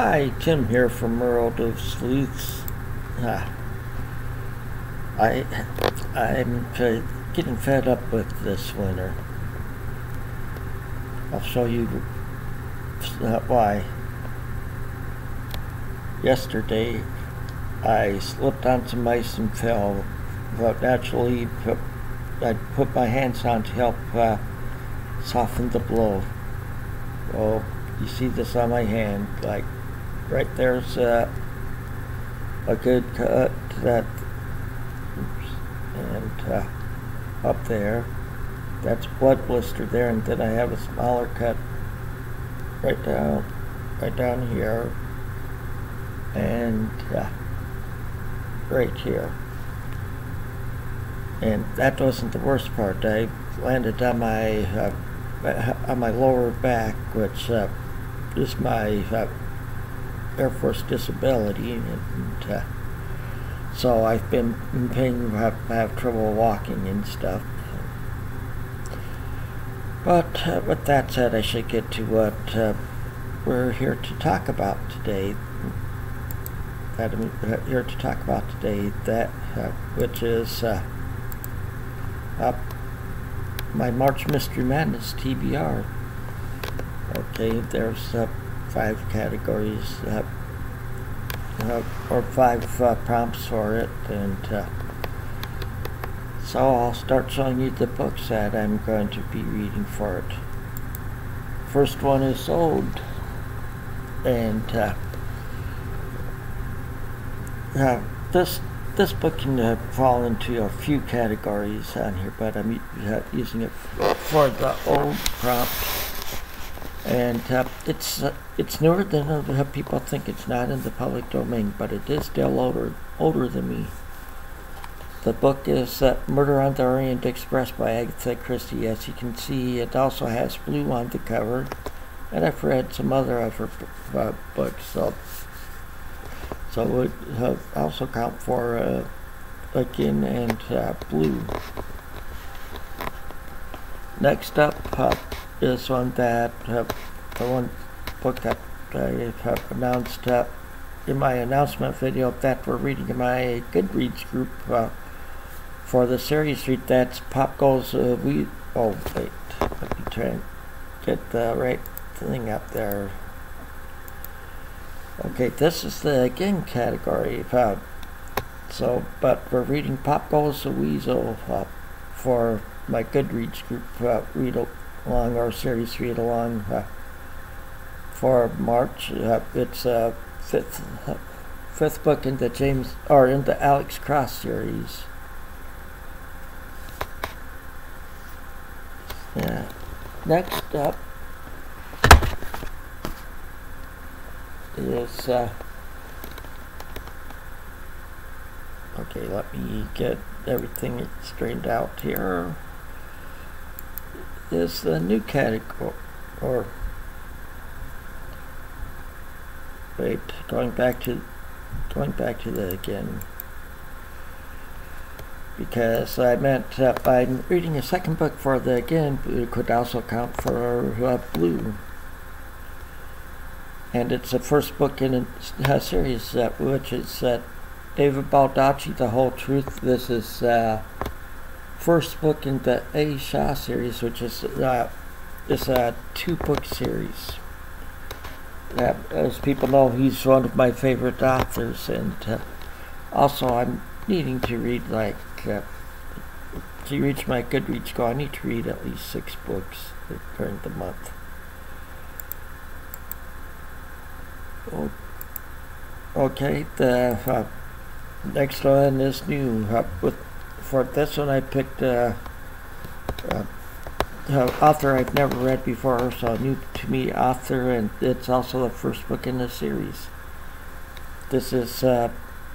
Hi, Tim here from World of Sleuths. I'm getting fed up with this winter. I'll show you why. Yesterday, I slipped on some ice and fell. But naturally, I put my hands on to help soften the blow. Well, you see this on my hand, like right there's a good cut that, and up there, that's blood blister there, and then I have a smaller cut right down here, and right here. And that wasn't the worst part. I landed on my lower back, which is my Air Force disability, and so I've been in pain, have trouble walking and stuff. But with that said, I should get to what we're here to talk about today. Which is my March Mystery Madness TBR. Okay, there's 5 categories, or 5 prompts for it, and so I'll start showing you the books that I'm going to be reading for it. First one is Sold, and this book can fall into a few categories on here, but I'm using it for the old prompt. And it's newer than people think. It's not in the public domain, but it is still older than me. The book is Murder on the Orient Express by Agatha Christie. As you can see, it also has blue on the cover, and I've read some other of her books, so it would also count for again and blue. Next up is one that the one book that I have announced in my announcement video that we're reading in my Goodreads group for the series read. That's Pop Goes We. Oh wait, let me try and get the right thing up there. Okay, this is the again category. So, but we're reading Pop Goes the Weasel for my Goodreads group read along, or series read along for March. It's fifth book in the Alex Cross series. Yeah. Next up is okay, let me get everything straightened out here. Is the new category, or wait, going back to the again, because I meant I'm reading a second book for the again. It could also count for blue. And it's the first book in a series which is David Baldacci, The Whole Truth. This is first book in the A. Shaw series, which is a 2-book series. As people know, he's one of my favorite authors, and also I'm needing to read, like, to reach my Goodreads goal, I need to read at least 6 books during the month. Okay, the next one is new. For this one, I picked author I've never read before, so new to me author, and it's also the first book in the series. This is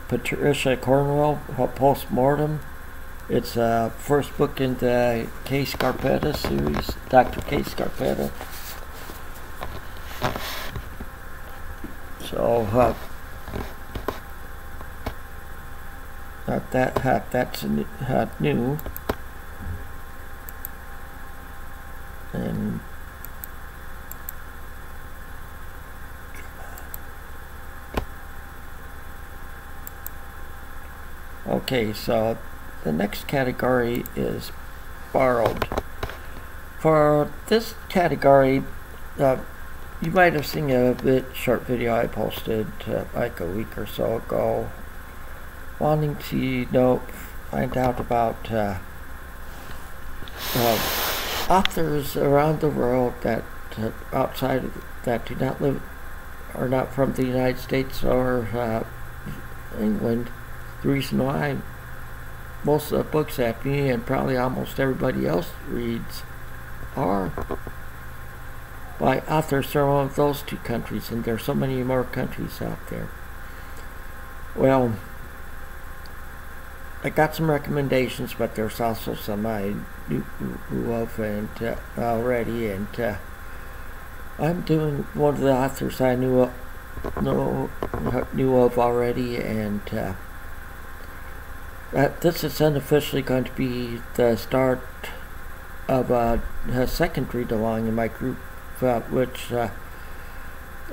Patricia Cornwell, Post Mortem. It's first book in the K. Scarpetta series, Dr. K. Scarpetta. So that's new. And Okay, so the next category is borrowed. For this category, you might have seen a short video I posted like a week or so ago, wanting to find out about authors around the world that that do not live or not from the United States or England. The reason why most of the books that me and probably almost everybody else reads are by authors from one of those two countries, and there's so many more countries out there. Well, I got some recommendations, but there's also some I knew of and already, and I'm doing one of the authors I knew of already, and this is unofficially going to be the start of a second read-along in my group, which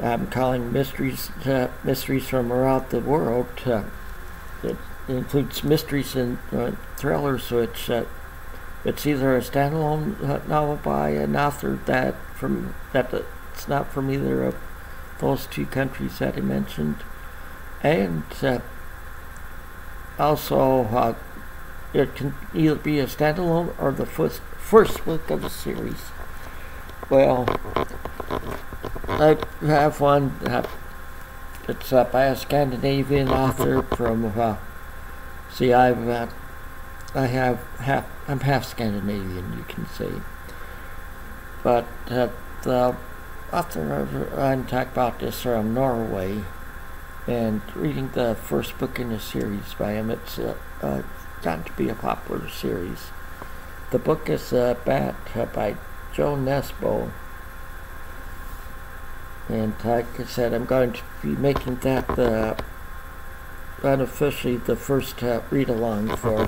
I'm calling Mysteries from Around the World. It includes mysteries and thrillers, which it's either a standalone novel by an author that's not from either of those two countries that I mentioned, and also it can either be a standalone or the first book of a series. Well, I have one. It's by a Scandinavian author from. I'm half Scandinavian, you can say. But the author I'm talking about is from Norway, and reading the first book in the series by him, it's gotten to be a popular series. The book is by Jo Nesbo, and like I said, I'm going to be making that unofficially the first read-along for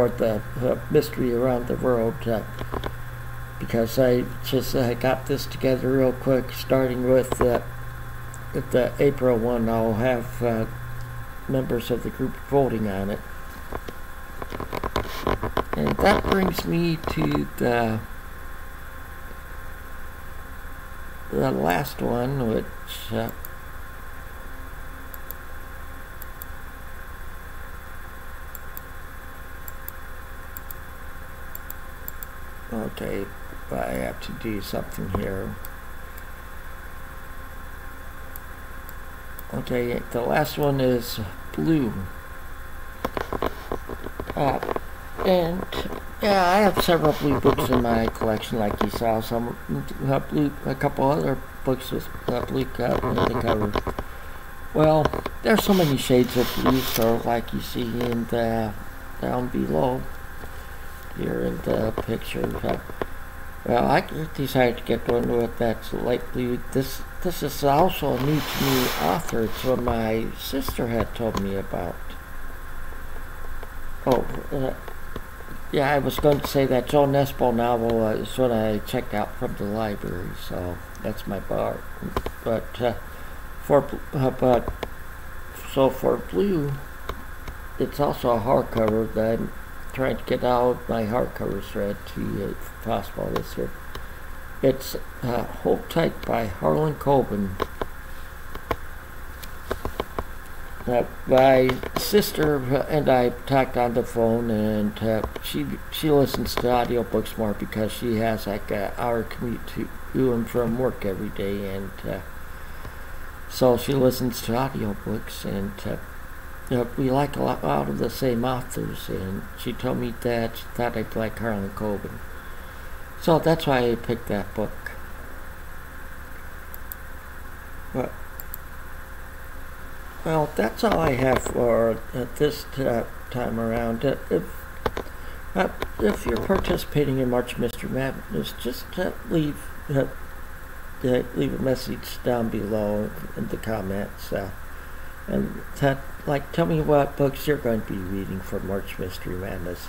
the mystery around the world, because I just got this together real quick, starting with the April one. I'll have members of the group voting on it. And that brings me to the last one, which okay, but I have to do something here. Okay, the last one is Blue. And yeah, I have several Blue books in my collection, like you saw. Some Blue, a couple other books with blue in the cover. Well, there's so many shades of blue, so like you see in the down below here in the picture. Well, I decided to get one with that's light blue. This is also a new to me author. It's what my sister had told me about. Oh, yeah, I was going to say that Jo Nesbo novel is what I checked out from the library, so that's my bar. But for Blue, it's also a hardcover that I'm trying to get all my hardcovers read to you if possible this year. It's Hold Tight by Harlan Coben. My sister and I talked on the phone, and she listens to audiobooks more because she has like an hour commute to and from work every day, and so she listens to audiobooks, and we like a lot of the same authors, and she told me that she thought I'd like Harlan Coben. So that's why I picked that book. Well, that's all I have for this time around. If you're participating in March Mystery Madness, just leave a message down below in the comments, and tell me what books you're going to be reading for March Mystery Madness.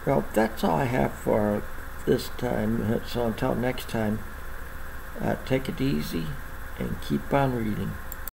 Well, that's all I have for this time. So until next time, take it easy and keep on reading.